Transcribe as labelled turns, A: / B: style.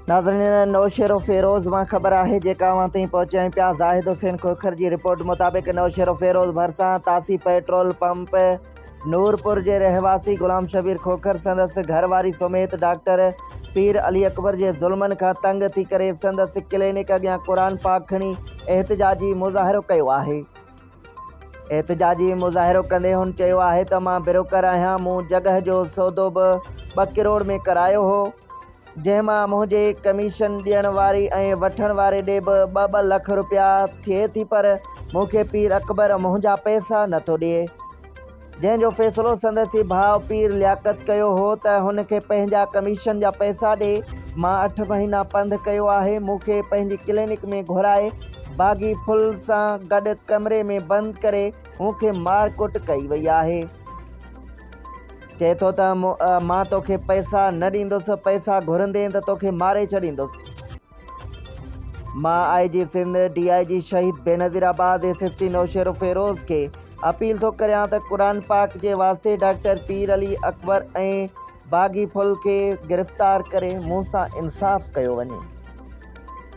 A: नाज़रीन, नौशेरो फेरोज़ मां ख़बर है जेका अवां ताईं पहुचायूं पिया। ज़ाहिद हुसैन खोखर जी रिपोर्ट मुताबिक़ नौशेरो फेरोज़ भरिसां तासी पेट्रोल पंप नूरपुर जे रहवासी गुलाम शबीर खोखर संदसि घरवारी समेत डॉक्टर पीर अली अकबर जे ज़ुल्मनि खां तंग थी करे संदसि क्लिनिक अॻियां क़ुरान पाक खणी एहतिजाजी मुज़ाहिरो कयो आहे। एहतिजाजी मुज़ाहिरो कंदे हुन चयो आहे त मां बिरोकर आहियां। मूं जॻह जो सौदो बि 2 करोड़ में करायो हो, जंहिंमां मुंहिंजे कमीशन ॾियण वारी ऐं वठण वारे ॾे बि 2-2 लख रुपया थिए थी, पर मूंखे पीर अकबर मुंहिंजा पैसा नथो ॾिए, जंहिंजो फ़ैसिलो संदसि भाउ पीर लियाकत कयो हो त हुनखे पंहिंजा कमीशन जा पैसा ॾे। मां 8 महीना पंधु कयो आहे। मूंखे पंहिंजी क्लिनिक में घुराए बाग़ी फुल सां गॾु कमरे में बंदि करे मूंखे मारकुट कई वई आहे। चए थो त मां तोखे पैसा न ॾींदुसि, पैसा घुरंदे त तोखे मारे छॾींदुसि। मां IG सिंध DIG शहीद बेनज़ीराबाद SSP नौशेरो फेरोज़ खे अपील थो करियां त क़ुरान पाक जे वास्ते डॉक्टर पीर अली अकबर ऐं बाग़ी फुल खे गिरफ़्तार करे मूंसां इंसाफ़ कयो वञे।